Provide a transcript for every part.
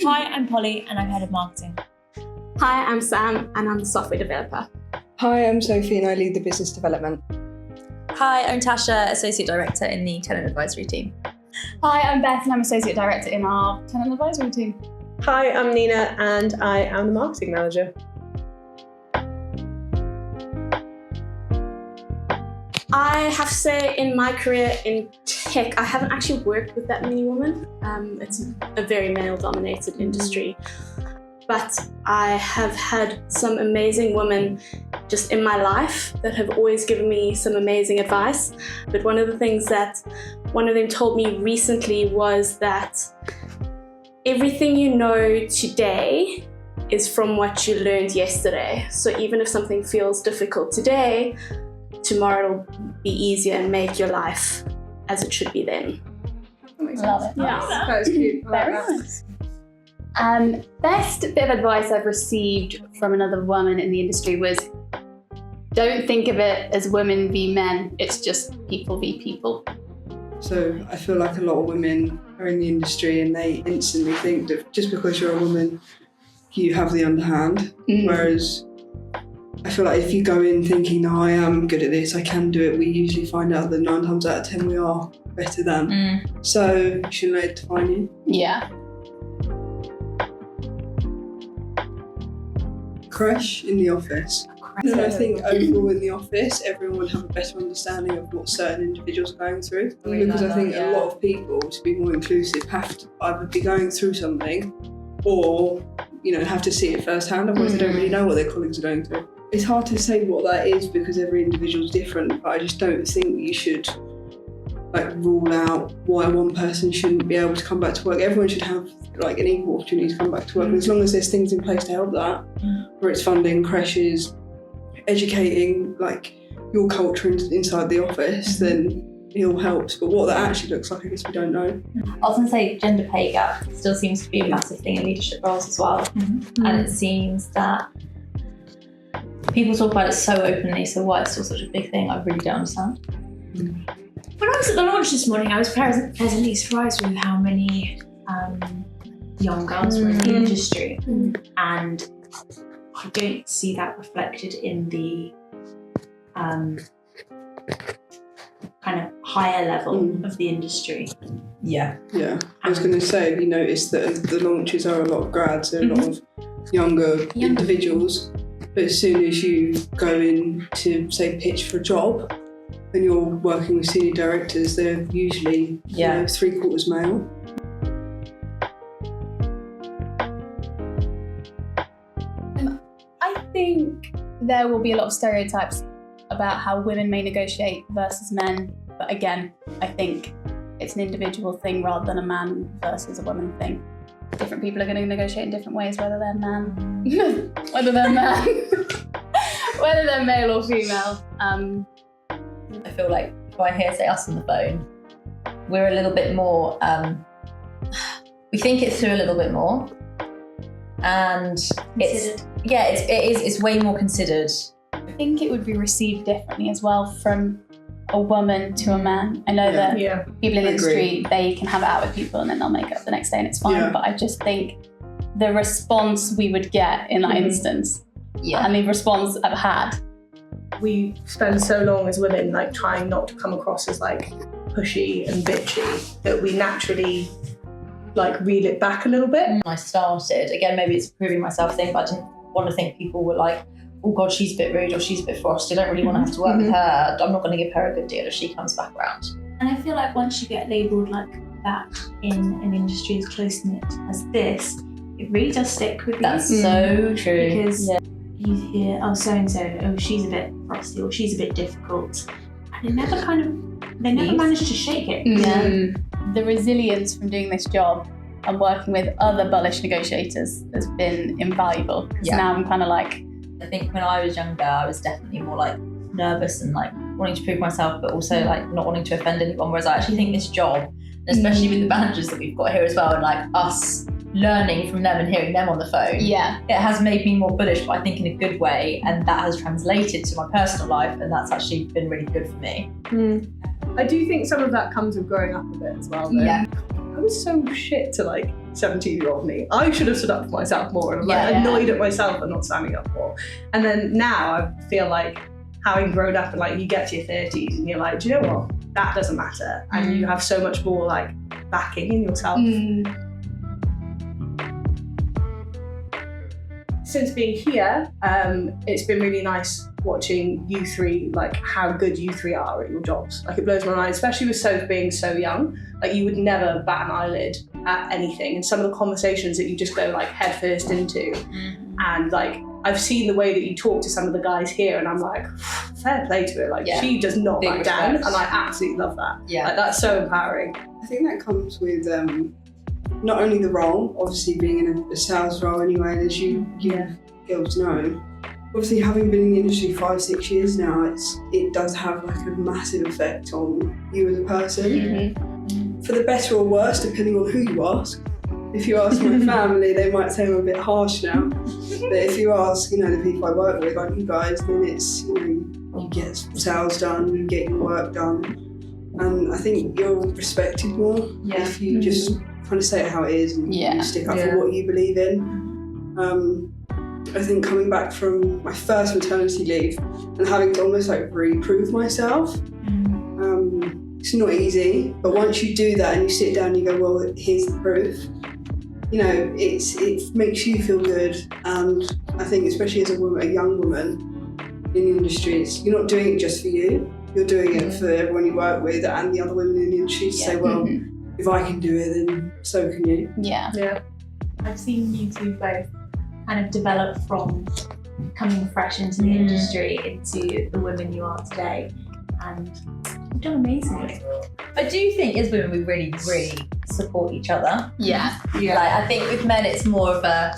Hi, I'm Polly and I'm head of marketing. Hi, I'm Sam and I'm the software developer. Hi, I'm Sophie and I lead the business development. Hi, I'm Tasha, Associate Director in the Tenant Advisory team. Hi, I'm Beth and I'm Associate Director in our Tenant Advisory team. Hi, I'm Nenagh and I am the Marketing Manager. I have to say, in my career in tech, I haven't actually worked with that many women. It's a very male-dominated industry. But I have had some amazing women just in my life that have always given me some amazing advice. But one of the things that one of them told me recently was that everything you know today is from what you learned yesterday. So even if something feels difficult today, tomorrow will be easier and make your life as it should be then. Love it. Yeah. That was cute. Very nice. Best bit of advice I've received from another woman in the industry was, don't think of it as women v men, it's just people v people. So I feel like a lot of women are in the industry and they instantly think that just because you're a woman, you have the underhand. Whereas I feel like if you go in thinking, no, I am good at this, I can do it, we usually find out that 9 times out of 10 we are better than. So you should let it define you. Yeah. Crush in the office. And I think overall in the office, everyone would have a better understanding of what certain individuals are going through. Because I think a lot of people, to be more inclusive, have to either be going through something or, have to see it firsthand, otherwise they don't really know what their colleagues are going through. It's hard to say what that is because every individual is different, but I just don't think you should rule out why one person shouldn't be able to come back to work. Everyone should have an equal opportunity to come back to work. And as long as there's things in place to help that, where it's funding, creches, educating your culture inside the office, then it all helps. But what that actually looks like, I guess we don't know. I was going to say gender pay gap still seems to be a massive thing in leadership roles as well. And it seems that people talk about it so openly, so why it's still such a big thing, I really don't understand. When I was at the launch this morning, I was pleasantly surprised with how many young girls were in the industry. And I don't see that reflected in the kind of higher level of the industry. Yeah. I was going to say, have you noticed that the launches are a lot of grads, a lot of younger individuals, but as soon as you go in to, say, pitch for a job and you're working with senior directors, they're usually 3/4 male. I think there will be a lot of stereotypes about how women may negotiate versus men, but again, I think it's an individual thing rather than a man versus a woman thing. Different people are going to negotiate in different ways, whether they're whether they're male or female. I feel like if I hear, say, us on the phone, we're a little bit more, we think it through a little bit more. And it's way more considered. I think it would be received differently as well from a woman to a man. I know that people in the industry, they can have it out with people and then they'll make it up the next day and it's fine. But I just think the response we would get in that instance and the response I've had. We spend so long as women trying not to come across as pushy and bitchy that we naturally reel it back a little bit. When I started, again, maybe it's a proving myself thing, but I didn't want to think people were like, oh God, she's a bit rude or she's a bit frosty. I don't really want to have to work with her. I'm not going to give her a good deal if she comes back around. And I feel like once you get labelled like that in an industry as close-knit as this, it really does stick with you. That's so true. Because you hear, oh, so-and-so, oh, she's a bit frosty or she's a bit difficult. And they never manage to shake it. The resilience from doing this job and working with other bullish negotiators has been invaluable. Because now I'm kind of I think when I was younger, I was definitely more nervous and wanting to prove myself, but also not wanting to offend anyone. Whereas I actually think this job, especially with the managers that we've got here as well, and us learning from them and hearing them on the phone, it has made me more bullish, but I think in a good way, and that has translated to my personal life, and that's actually been really good for me. I do think some of that comes with growing up a bit as well, though. I was so shit to 17-year-old me. I should have stood up for myself more, and I'm like annoyed at myself for not standing up more. And then now I feel like, having grown up and like you get to your 30s and you're like, do you know what? That doesn't matter. And you have so much more like backing in yourself. Since being here, it's been really nice watching you three, like how good you three are at your jobs. Like it blows my mind, especially with Sophie being so young. Like you would never bat an eyelid at anything. And some of the conversations that you just go like headfirst into. And like, I've seen the way that you talk to some of the guys here and I'm like, fair play to her. Like she does not back down and I absolutely love that. Yeah. Like, that's so empowering. I think that comes with not only the role, obviously being in a sales role anyway, and as you girls know, obviously having been in the industry 5-6 years now, it does have like a massive effect on you as a person. For the better or worse, depending on who you ask. If you ask my family, they might say I'm a bit harsh now. But if you ask, the people I work with, like you guys, then it's, you get sales done, you get your work done. And I think you're respected more if you just kind of say it how it is and you stick up for what you believe in. I think coming back from my first maternity leave and having to almost like re-prove myself, it's not easy. But once you do that and you sit down and you go, well, here's the proof. It makes you feel good, and I think especially as a young woman in the industry, you're not doing it just for you. You're doing it for everyone you work with and the other women in the industry to say, well, if I can do it, then so can you. Yeah. I've seen you two both kind of develop from coming fresh into the industry into the women you are today, and you've done amazingly. I do think as women we really, really support each other. Yeah. Like I think with men it's more of a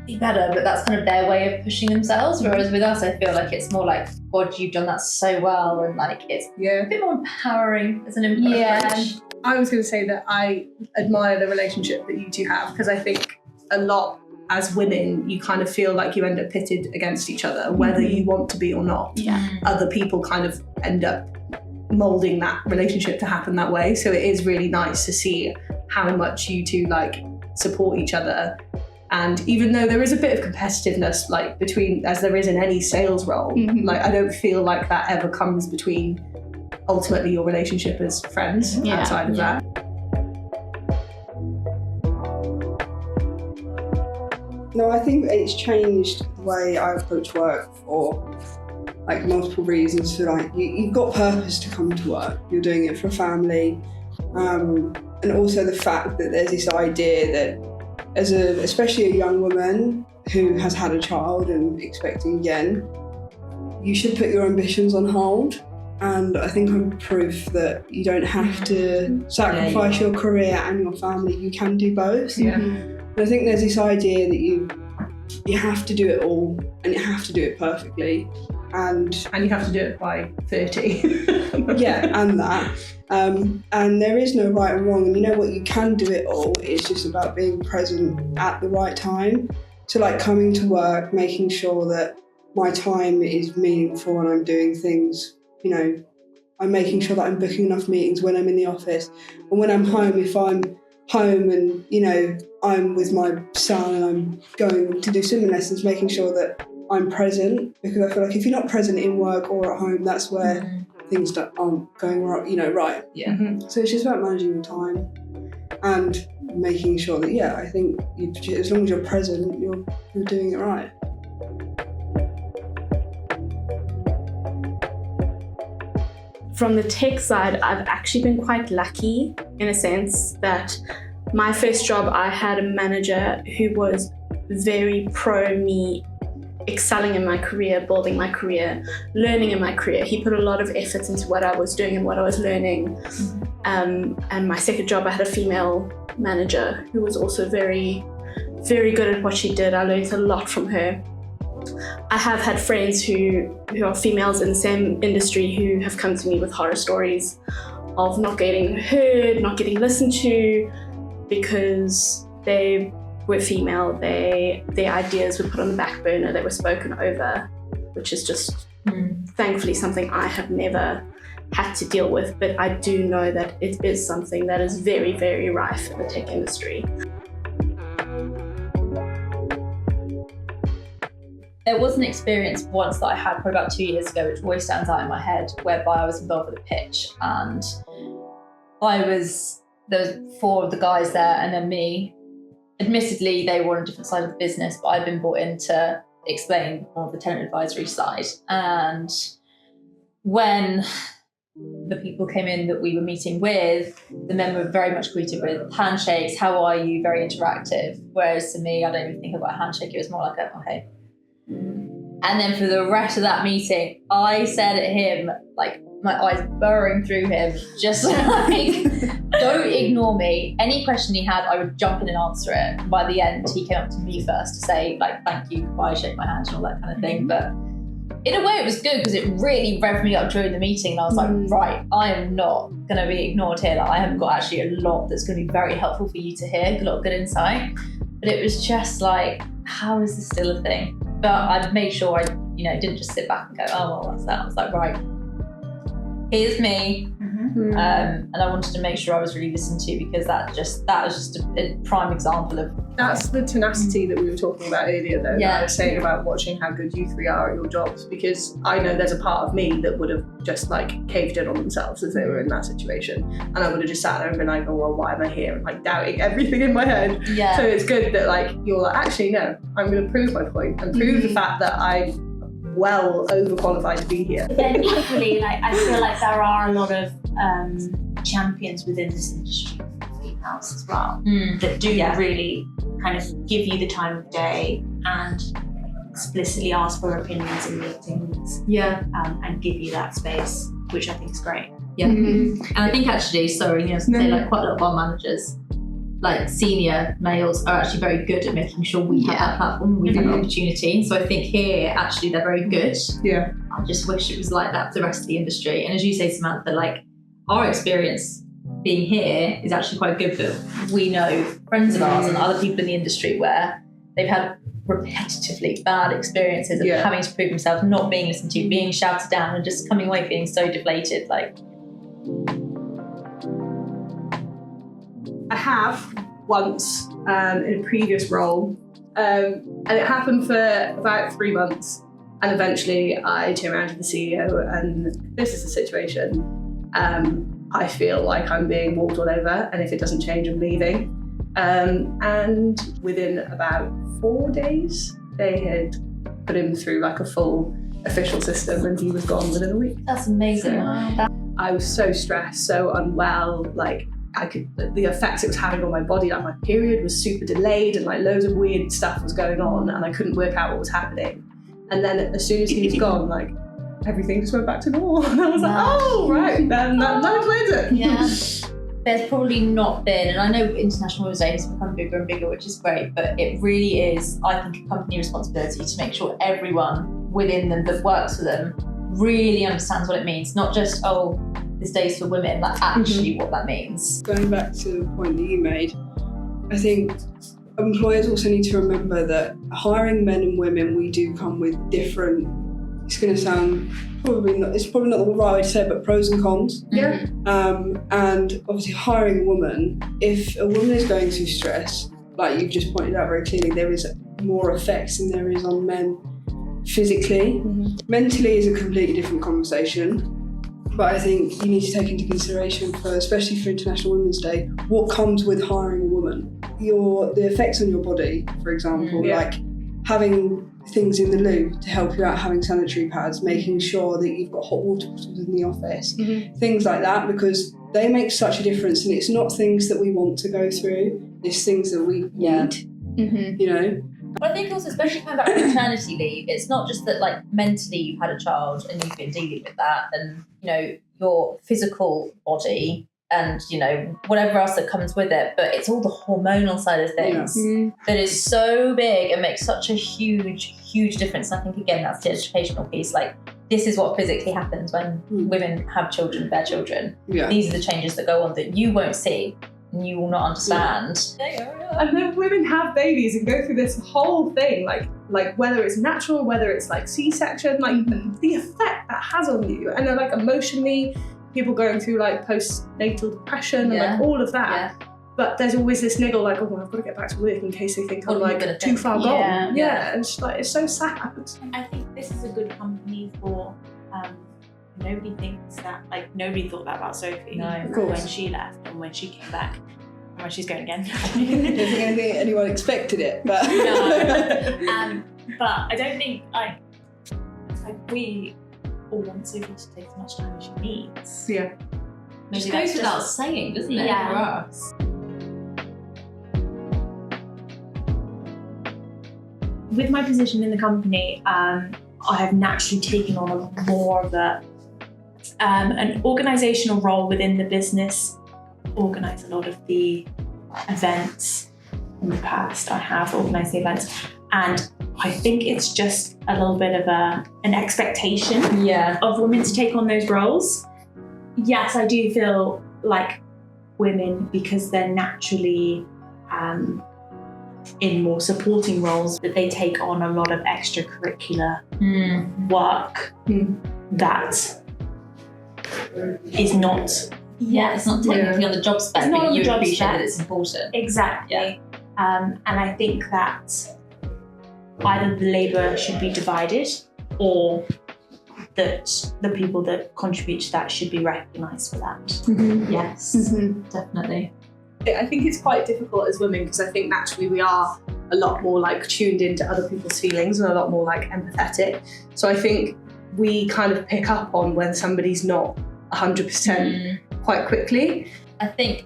be better, but that's kind of their way of pushing themselves. Whereas with us, I feel like it's more like, God, you've done that so well, and like it's a bit more empowering as an approach. I was going to say that I admire the relationship that you two have, because I think a lot as women, you kind of feel like you end up pitted against each other, whether you want to be or not. Other people kind of end up moulding that relationship to happen that way. So it is really nice to see how much you two like support each other. And even though there is a bit of competitiveness like between, as there is in any sales role, like I don't feel like that ever comes between ultimately your relationship as friends outside of that. No, I think it's changed the way I approach work for like multiple reasons. For like you've got purpose to come to work. You're doing it for a family, and also the fact that there's this idea that especially a young woman who has had a child and expecting again, you should put your ambitions on hold. And I think I'm proof that you don't have to sacrifice your career and your family. You can do both. And I think there's this idea that you have to do it all and you have to do it perfectly. And you have to do it by 30. and that. And there is no right and wrong. And you know what, you can do it all. It's just about being present at the right time. So like coming to work, making sure that my time is meaningful and I'm doing things, I'm making sure that I'm booking enough meetings when I'm in the office. And when I'm home, if I'm home and, I'm with my son and I'm going to do swimming lessons, making sure that I'm present, because I feel like if you're not present in work or at home, that's where things aren't going right, right. So it's just about managing your time and making sure that, I think as long as you're present, you're doing it right. From the tech side, I've actually been quite lucky in a sense that my first job, I had a manager who was very pro me excelling in my career, building my career, learning in my career. He put a lot of effort into what I was doing and what I was learning. And my second job, I had a female manager who was also very, very good at what she did. I learned a lot from her. I have had friends who are females in the same industry who have come to me with horror stories of not getting heard, not getting listened to, because they were female, their ideas were put on the back burner, they were spoken over, which is just thankfully something I have never had to deal with, but I do know that it is something that is very, very rife in the tech industry. There was an experience once that I had probably about 2 years ago, which always stands out in my head, whereby I was involved with a pitch, and there was 4 of the guys there and then me. Admittedly, they were on a different side of the business, but I'd been brought in to explain more of the tenant advisory side. And when the people came in that we were meeting with, the men were very much greeted with handshakes, how are you, very interactive. Whereas to me, I don't even think about a handshake, it was more like a, okay. And then for the rest of that meeting, I said at him, like my eyes burrowing through him, just like, don't ignore me. Any question he had, I would jump in and answer it. And by the end, he came up to me first to say, like, thank you, goodbye, shake my hand and all that kind of thing. But in a way it was good because it really revved me up during the meeting, and I was like, right, I am not going to be ignored here. Like, I have got actually a lot that's going to be very helpful for you to hear, a lot of good insight. But it was just like, how is this still a thing? But I made sure I, didn't just sit back and go, oh, well, that's that. I was like, right, here's me. And I wanted to make sure I was really listened to, because that was just a prime example of. That's the tenacity that we were talking about earlier, though. Yeah. That I was saying about watching how good you 3 are at your jobs, because I know there's a part of me that would have just like caved in on themselves if they were in that situation, and I would have just sat there and been like, oh well, why am I here? And like doubting everything in my head. Yeah. So it's good that like you're like, actually no, I'm going to prove my point and prove the fact that I'm well overqualified to be here. Then equally, like I feel like there are a lot of champions within this industry, females as well, that do really kind of give you the time of day and explicitly ask for opinions in meetings. And give you that space, which I think is great. And I think actually, say like quite a lot of our managers, like senior males, are actually very good at making sure we have that platform, we have an opportunity. So I think here, actually, they're very good. Yeah. I just wish it was like that for the rest of the industry. And as you say, Samantha, like our experience being here is actually quite good, but we know friends of ours and other people in the industry where they've had repetitively bad experiences of having to prove themselves, not being listened to, being shouted down, and just coming away feeling so deflated. Like, I have once in a previous role, and it happened for about 3 months, and eventually I turned around to the CEO and this is the situation. I feel like I'm being walked all over, and if it doesn't change, I'm leaving. And within about 4 days, they had put him through like a full official system, and he was gone within a week. that's amazing. I was so stressed, so unwell, like the effects it was having on my body, like my period was super delayed and like loads of weird stuff was going on, and I couldn't work out what was happening. And then as soon as he was gone, like everything just went back to normal. And I was like, oh, right, then that explains it. Yeah. There's probably not been, and I know International Women's Day has become bigger and bigger, which is great, but it really is, I think, a company responsibility to make sure everyone within them that works for them really understands what it means. Not just, oh, this day's for women, like actually what that means. Going back to the point that you made, I think employers also need to remember that hiring men and women, we do come with different, it's going to sound it's probably not the right way to say it, but pros and cons. Yeah. And obviously hiring a woman, if a woman is going through stress, like you've just pointed out very clearly, there is more effects than there is on men physically. Mentally is a completely different conversation. But I think you need to take into consideration, especially for International Women's Day, what comes with hiring a woman. The effects on your body, for example, like having things in the loo to help you out, having sanitary pads, making sure that you've got hot water bottles in the office, things like that, because they make such a difference, and it's not things that we want to go through, it's things that we need, But I think also, especially coming back from maternity leave, it's not just that like mentally you've had a child and you've been dealing with that, and your physical body and whatever else that comes with it, but it's all the hormonal side of things that is so big and makes such a huge difference. And I think again that's the educational piece. Like, this is what physically happens when women have children, bear children. These are the changes that go on that you won't see and you will not understand. And then women have babies and go through this whole thing, like whether it's natural, whether it's like C-section, like the effect that has on you, and then like emotionally, people going through like postnatal depression and Yeah. like all of that. Yeah. But there's always this niggle like, oh, I've got to get back to work in case they think What I'm are you like gonna too think? far Yeah. gone. Yeah, and it's so sad. I think this is a good company for. Nobody thinks that. Like nobody thought that about Sophie No, of course. when she left and when she came back and when she's going again. I don't think anyone expected it, but No. But I don't think like we all want Sophie to take as much time as she needs. Yeah. Maybe Just that's goes without saying, doesn't it? Yeah. For us. With my position in the company, I have naturally taken on more of an organisational role within the business. Organise a lot of the events. In the past, I have organised the events, and I think it's just a little bit of an expectation Yeah. of women to take on those roles. Yes, I do feel like women, because they're naturally in more supporting roles, that they take on a lot of extracurricular work that is not Yeah, it's not technically on the job spec, It's not but on the you job appreciate spec. that it's important. exactly. Yeah. And I think that either the labour should be divided, or that the people that contribute to that should be recognised for that. Yes, definitely. I think it's quite difficult as women because I think naturally we are a lot more like tuned into other people's feelings and a lot more like empathetic. So I think we kind of pick up on when somebody's not 100% quite quickly. I think,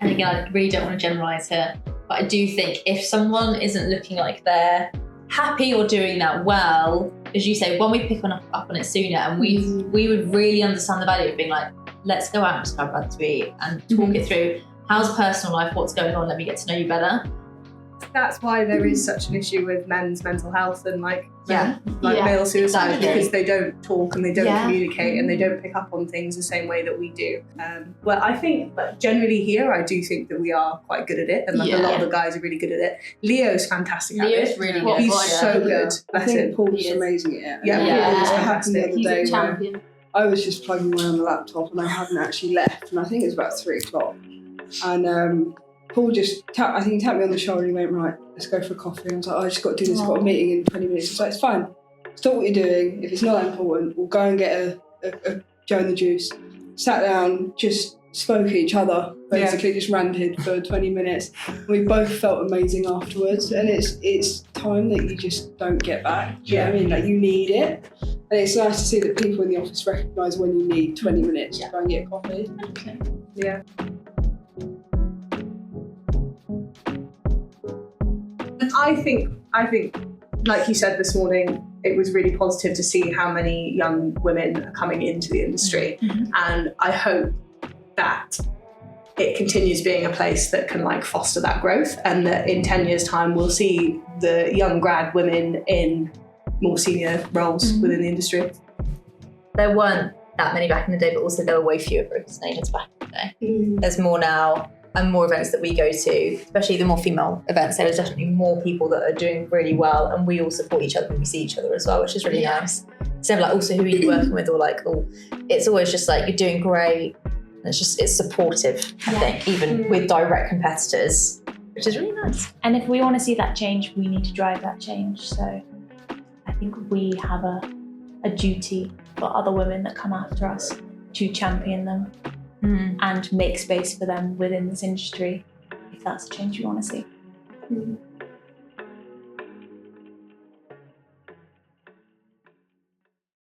and again, I really don't want to generalise here, but I do think if someone isn't looking like they're happy or doing that well, as you say, when we pick up on it sooner, and we would really understand the value of being like, let's go out and just grab that to eat and talk it through. How's personal life? What's going on? Let me get to know you better. That's why there is such an issue with men's mental health and like male suicide, exactly. because they don't talk and they don't Yeah. communicate and they don't pick up on things the same way that we do. Well, I think generally here, I do think that we are quite good at it, and like a lot of the guys are really good at it. Leo's fantastic at Leo's it. really good. He's Yeah. so good. I That's think it. Paul's He is. amazing at it. Yeah, Yeah. It happened the other He's day a where champion. I was just plugging away on the laptop and I hadn't actually left, and I think it was about 3 o'clock. And Paul just I think he tapped me on the shoulder and he went, right, let's go for a coffee. And I was like, I just got to do this, I've got a meeting in 20 minutes. He's like, it's fine. Stop what you're doing. If it's not that important, we'll go and get a Joe and the Juice. Sat down, just spoke at each other, basically just ranted for 20 minutes. We both felt amazing afterwards, and it's time that you just don't get back. Do you know what I mean? Like, you need it. And it's nice to see that people in the office recognise when you need 20 minutes to go and get a coffee. Yeah. I think, like you said this morning, it was really positive to see how many young women are coming into the industry, and I hope that it continues being a place that can like foster that growth, and that in 10 years' time we'll see the young grad women in more senior roles within the industry. There weren't that many back in the day, but also there were way fewer broken agents back in the day. There's more now, and more events that we go to, especially the more female events. There's definitely more people that are doing really well, and we all support each other and we see each other as well, which is really nice. Instead of like, also who are you working with, or like, oh, it's always just like, you're doing great. And it's supportive, I think, even with direct competitors, which is really nice. And if we want to see that change, we need to drive that change. So I think we have a duty for other women that come after us to champion them and make space for them within this industry, if that's the change we want to see.